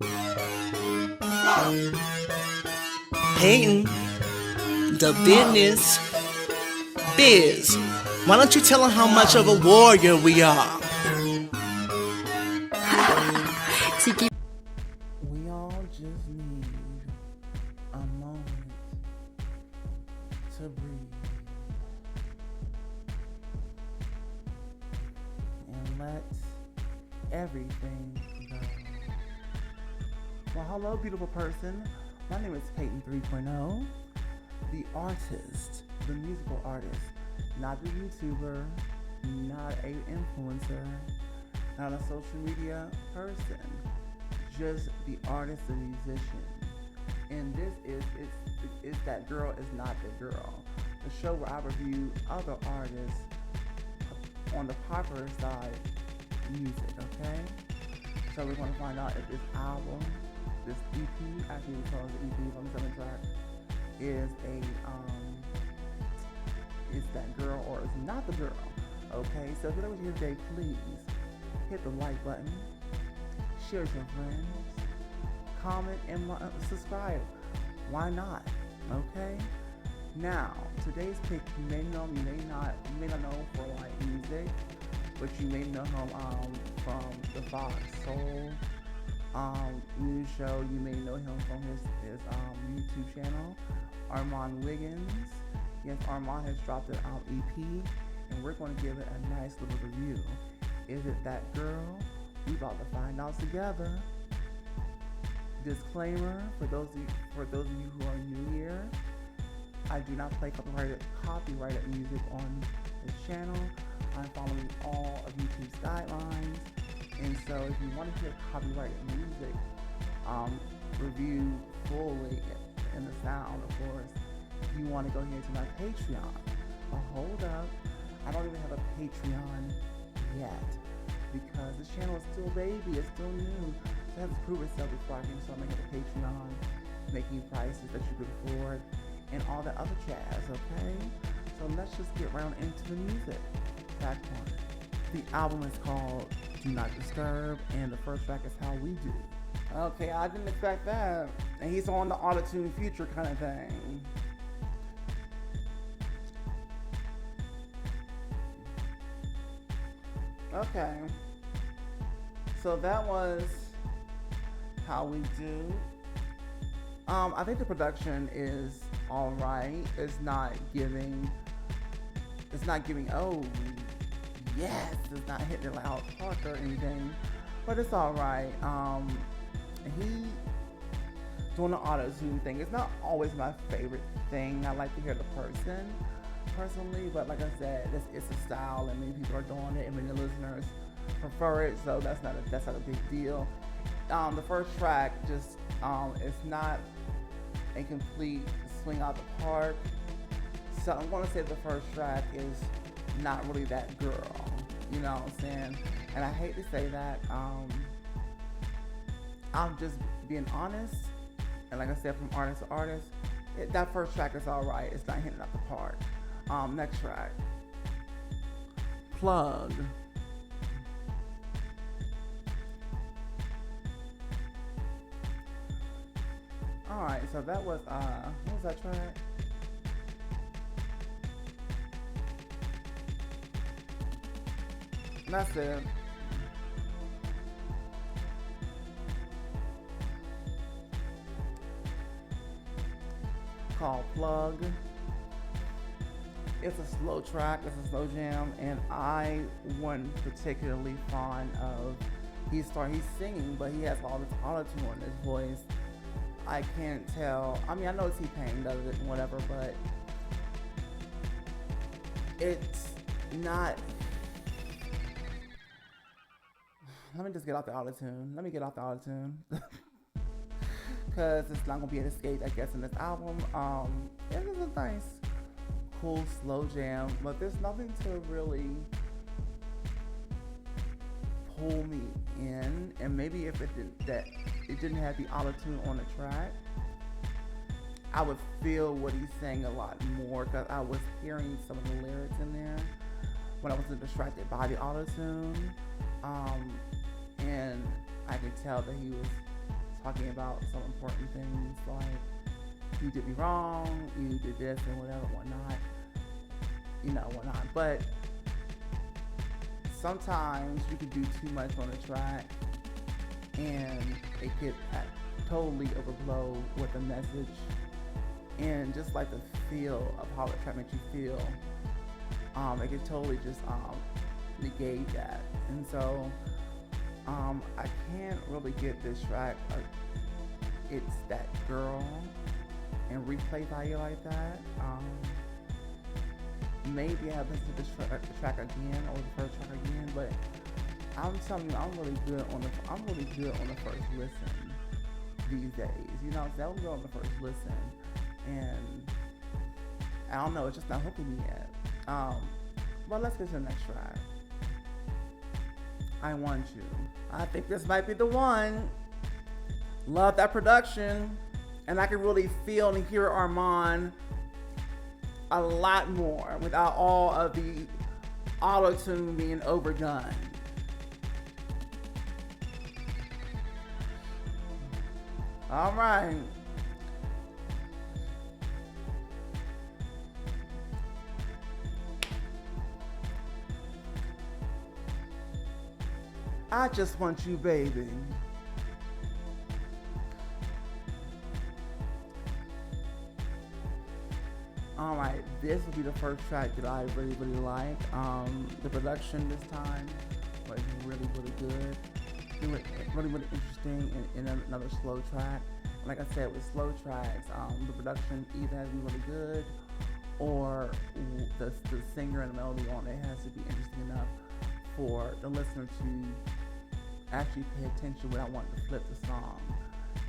Peyton, the business biz. Why don't you tell them how much of a warrior we are? We all just need a moment to breathe and let everything go. Well, hello, beautiful person. My name is Peyton 3.0, the artist, the musical artist, not the YouTuber, not a influencer, not a social media person, just the artist, the musician. And this is That Girl Is Not the Girl, the show where I review other artists on the popular side music, okay? So we're going to find out if this album, this EP, actually we call it the EP from the 7 track, is that girl or is not the girl. Okay, so if you're over here today, please hit the like button, share with your friends, comment, and subscribe. Why not? Okay. Now, today's pick, you may know, you may not know for like music, but you may know him from the Fox Soul news show. You may know him from his YouTube channel, ARMON WIGGINGS. Yes, ARMON has dropped an EP, and we're going to give it a nice little review. Is it that girl? We about to find out together. Disclaimer for those of you who are new here: I do not play copyrighted music on this channel. I'm following all of YouTube's guidelines, and so if you want to hear copyrighted music reviewed fully in the sound, of course, you want to go here to my Patreon. But hold up, I don't even have a Patreon yet because this channel is still baby, it's still new. So it has to prove itself before I can start making a Patreon, making prices that you could afford, and all the other jazz, okay? So let's just get right into the music. Track 1. The album is called Do Not Disturb, and the first track is How We Do. Okay, I didn't expect that. And he's on the auto-tune feature kind of thing. Okay. So that was How We Do. I think the production is alright. It's not giving, oh, yes, it's not hitting it like out park or anything, but it's alright. He doing the auto-tune thing. It's not always my favorite thing. I like to hear the person personally, but like I said, it's a style, and many people are doing it, and many listeners prefer it, so that's not a big deal. The first track just it's not a complete swing out the park. So I'm going to say the first track is not really that girl, you know what I'm saying? And I hate to say that. I'm just being honest, and like I said, from artist to artist, that first track is alright. It's not hitting out the park. Next track, Plug. Alright, so that was, what was that track? That's it. Called Plug. It's a slow track, it's a slow jam, and I wasn't particularly fond of, he's singing, but he has all this auto-tune on his voice. I can't tell, I mean, I know T-Pain does it and whatever, but it's not, let me just get off the auto-tune. Let me get off the auto-tune. Because it's not going to be an escape, I guess, in this album. It is a nice, cool, slow jam, but there's nothing to really pull me in. And maybe if it didn't have the auto-tune on the track, I would feel what he's saying a lot more, because I was hearing some of the lyrics in there when I wasn't distracted by the auto-tune. And I could tell that he was talking about some important things like you did me wrong, you did this and whatever, whatnot, whatnot. But sometimes you can do too much on a track and it could totally overblow with the message and just like the feel of how the track makes you feel. It could totally just negate that. And so I can't really get this track, It's That Girl, and replay value like that. Maybe I listen to this track again or the first track again, but I'm telling you, I'm really good on the first listen these days. So I'm good on the first listen, and I don't know, it's just not hooking me yet. But let's get to the next track. I Want You. I think this might be the one. Love that production, and I can really feel and hear Armon a lot more without all of the auto-tune being overdone. All right. I Just Want You, Baby. All right, this will be the first track that I really, really like. The production this time was really, really good. It was really, really interesting in another slow track. Like I said, with slow tracks, the production either has to be really good or the singer and the melody on it has to be interesting enough for the listener to actually pay attention without wanting to flip the song.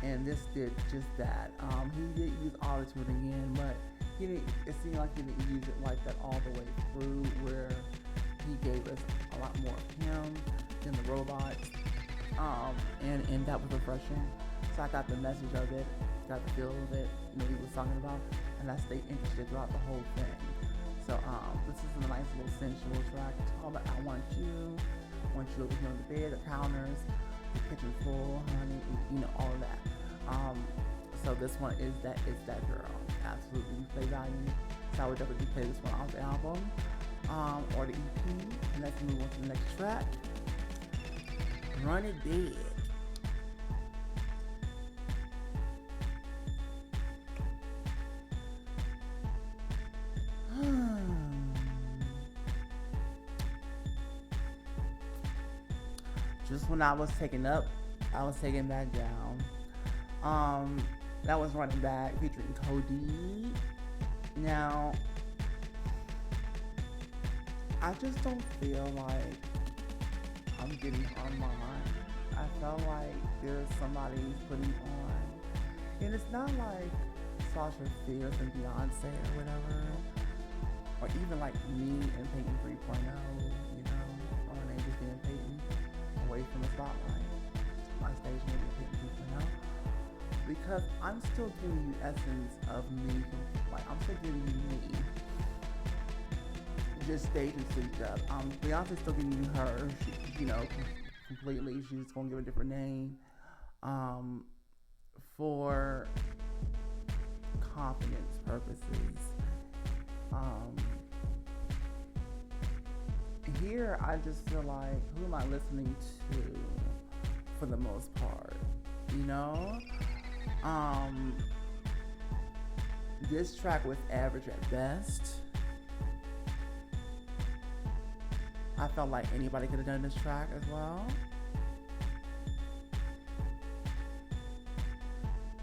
And this did just that. He did use auto-tune again, but it seemed like he didn't use it like that all the way through, where he gave us a lot more of him than the robots. And that was refreshing. So I got the message of it, got the feel of it, what he was talking about, and I stayed interested throughout the whole thing. So this is a nice little sensual track. It's called I Want You. I want you over here on the bed, the counters, the kitchen full, honey, all of that. So this one is that girl. Absolutely replay value. So I would definitely play this one off the album or the EP. And let's move on to the next track. Run It Dead. Just when I was taken up, I was taken back down. That was Running Back featuring Cody. Now, I just don't feel like I'm getting Armon. I felt like there's somebody putting on. And it's not like Sasha Fierce and Beyonce or whatever. Or even like me and Peyton 3.0, or my name just being Peyton, away from the spotlight. My stage name is Peyton 3.0. Because I'm still giving you essence of me, like I'm still giving you me. Just stage and switch up. Beyonce's still giving you her, completely. She's gonna give a different name, for confidence purposes. Here, I just feel like, who am I listening to for the most part? This track was average at best. I felt like anybody could have done this track as well.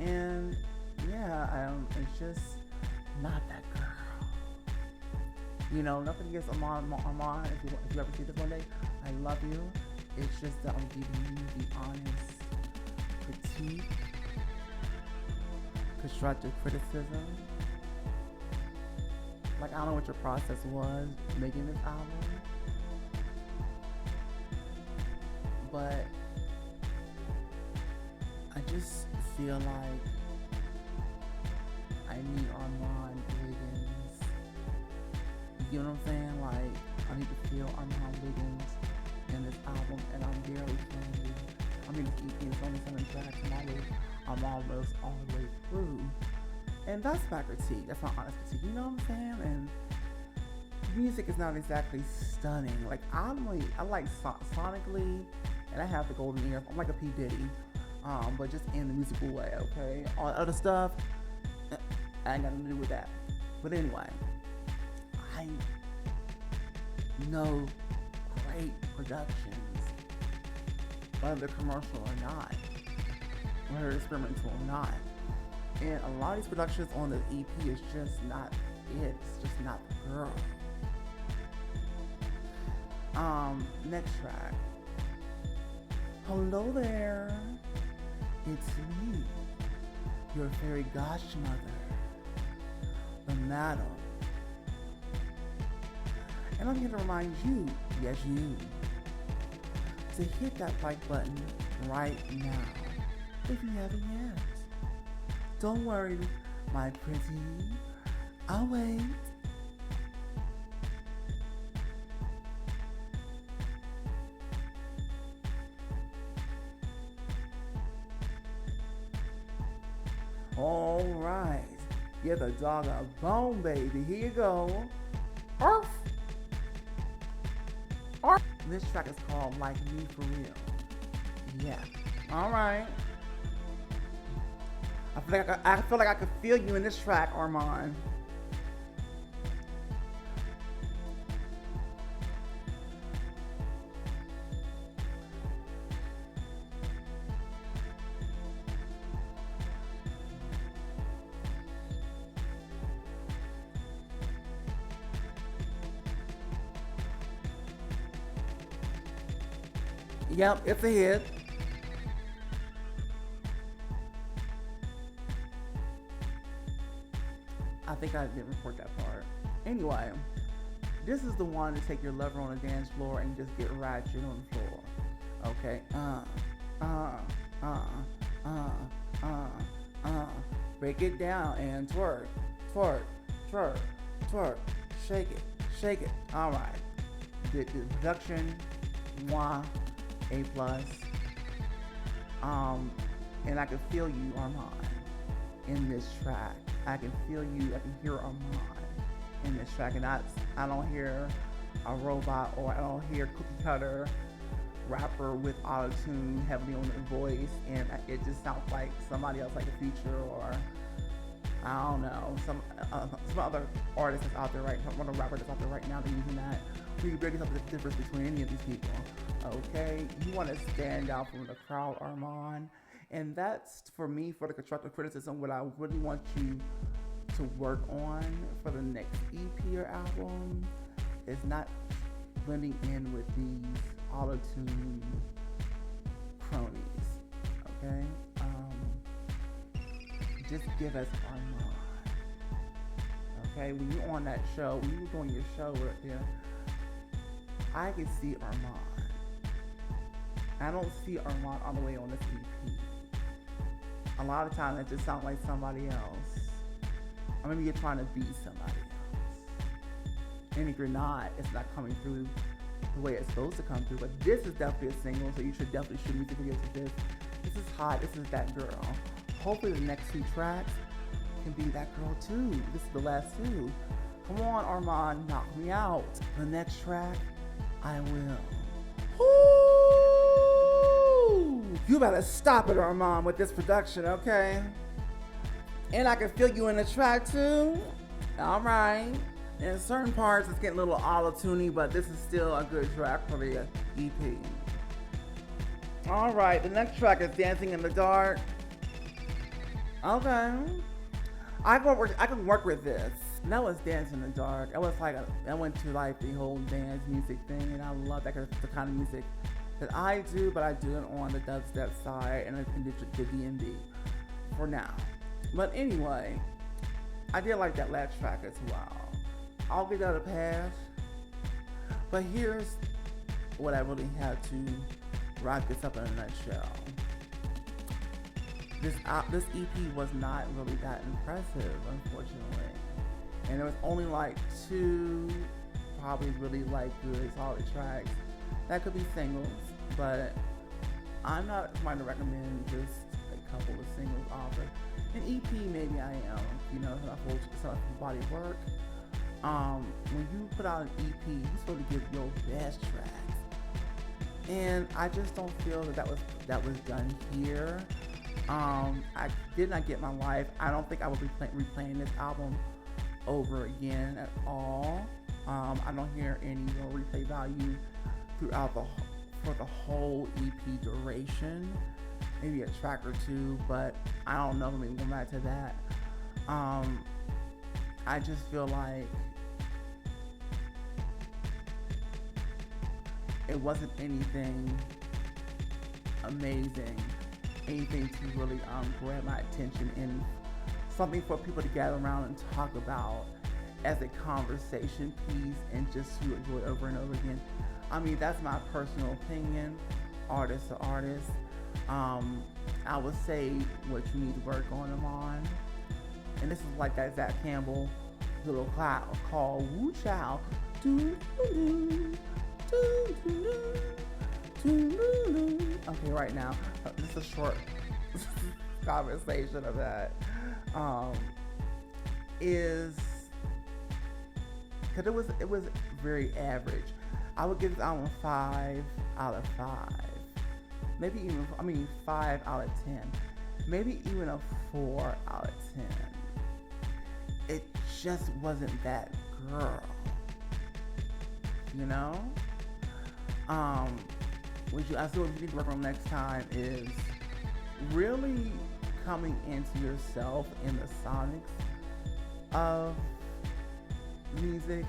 And yeah, it's just not that girl. Nothing against Armon. If you ever see this one day, I love you. It's just that I'm giving you the honest critique, constructive criticism. Like, I don't know what your process was making this album, but I just feel like I need Armon Wiggins. You know what I'm saying? Like, I need to feel Armon Wiggins in this album, and I'm barely feeling it. I mean, it's only 7 tracks, and I'm almost all the way through. And that's my critique. That's my honest critique. You know what I'm saying? And music is not exactly stunning. Like I like sonically, and I have the golden ear. I'm like a P Diddy, but just in the musical way. Okay, all the other stuff, I ain't got nothing to do with that. But anyway, I know great productions, whether commercial or not, whether experimental or not. And a lot of these productions on the EP is just not it. It's just not the girl. Next track. Hello there. It's me, your fairy godmother, the madam. And I'm here to remind you, yes you, to hit that like button right now if you haven't yet. Don't worry, my pretty. I'll wait. All right. Give the dog a bone, baby. Here you go. Arf. Arf. This track is called Like Me For Real. Yeah. All right. I feel like I could feel you in this track, Armon. Yep, it's a hit. I think I didn't record that part. Anyway, this is the one to take your lover on the dance floor and just get ratchet on the floor. Okay, break it down and twerk, twerk, twerk, twerk, shake it. All right, the production, mwah, A+. And I can feel you, Armon, in this track. I can feel you, I can hear Armon in this track, and I don't hear a robot, or I don't hear cookie cutter rapper with auto-tune heavily on their voice, and it just sounds like somebody else, like a Future, or I don't know, some other artist that's out there right now, one of the rappers that's out there right now, they're using that. We can barely tell the difference between any of these people. Okay, you want to stand out from the crowd, Armon. And that's, for me, for the constructive criticism, what I really want you to work on for the next EP or album is not blending in with these auto-tune cronies, okay? Just give us Armon, okay? When you're on that show, when you're doing your show right there, I can see Armon. I don't see Armon all the way on this EP. A lot of times it just sounds like somebody else. Or maybe you're trying to be somebody else. And if you're not, it's not coming through the way it's supposed to come through. But this is definitely a single, so you should definitely shoot music videos with this. This is hot, this is that girl. Hopefully the next 2 tracks can be that girl too. This is the last 2. Come on, Armon, knock me out. The next track, I will. You better stop it, Armon, with this production, okay? And I can feel you in the track too. All right. In certain parts, it's getting a little auto-tuney, but this is still a good track for the EP. All right, the next track is Dancing in the Dark. Okay. I can work with this. And that was Dancing in the Dark. It was like, I went to like the whole dance music thing, and I love that the kind of music that I do, but I do it on the dubstep side and the D&B for now. But anyway, I did like that last track as well. I'll give that a pass. But here's what I really had to wrap this up in a nutshell. This EP was not really that impressive, unfortunately. And there was only like 2 probably really like good solid tracks that could be singles, but I'm not trying to recommend just a couple of singles EP, maybe I am. You know, it's not a body of work. When you put out an EP, you're supposed to give your best tracks, and I just don't feel that was done here. I did not get my life. I don't think I will be replaying this album over again at all. I don't hear any real replay value throughout for the whole EP duration. Maybe a track or two, but I don't know. Maybe going back to that. I just feel like it wasn't anything amazing, anything to really grab my attention, and something for people to gather around and talk about as a conversation piece and just to enjoy over and over again. I mean, that's my personal opinion, artist to artist. I would say what you need to work on them on. And this is like that Zach Campbell little call, Woo Chow. Okay, right now, just a short conversation of that. Is because it was very average. I would give this album 5 out of 5. Maybe even 5 out of 10. Maybe even a 4 out of 10. It just wasn't that girl. You know? What you need to work on next time is really coming into yourself in the sonics of music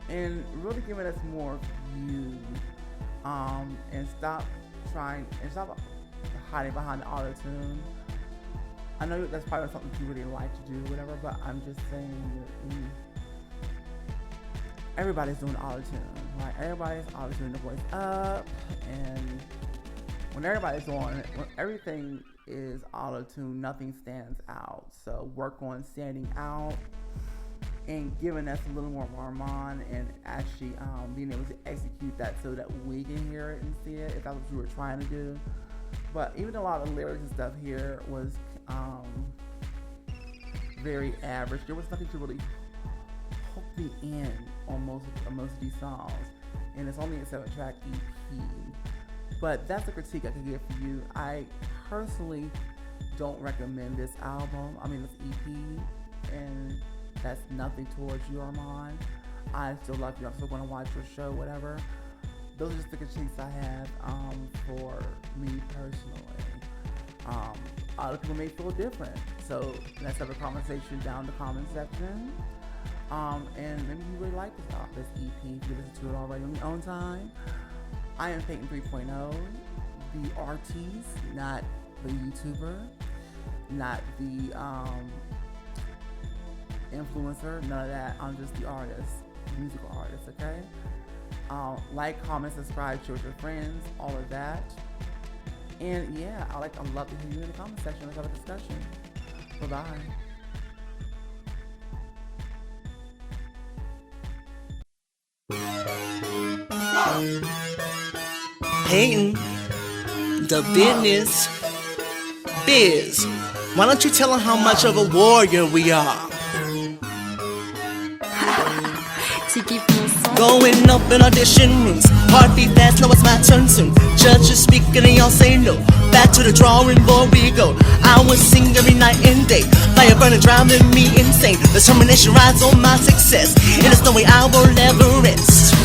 and really giving us more of you, and stop hiding behind the auto-tune. I know that's probably something you really like to do, whatever, but I'm just saying that everybody's doing auto-tune, right? Everybody's auto-tuning the voice up, and when everybody's doing it, when everything is auto-tune, nothing stands out. So work on standing out and giving us a little more of ARMON, and actually being able to execute that so that we can hear it and see it, if that's what you were trying to do. But even a lot of lyrics and stuff here was very average. There was nothing to really hook me in on most of these songs, and it's only a 7-track EP. But that's a critique I could give for you. I personally don't recommend this album. This EP, and that's nothing towards you, ARMON. I still love you. I'm still going to watch your show, whatever. Those are just the critiques I have for me personally. Other people may feel different, so let's have a conversation down in the comment section. And maybe you really like this EP if you listen to it already on your own time. I am Peyton 3.0, the artist, not the YouTuber, not the influencer, none of that. I'm just the artist, musical artist, okay? Like, comment, subscribe, share with your friends, all of that. And yeah, I'd love to hear you in the comment section. Let's have a discussion. Bye-bye. Peyton, the business biz. Why don't you tell them how much of a warrior we are? Going up in audition rooms, heartbeat fast, know it's my turn soon. Judges speak and they all say no. Back to the drawing board we go. I will sing every night and day. Fire burning, driving me insane. Determination rides on my success, and there's no way I will ever rest.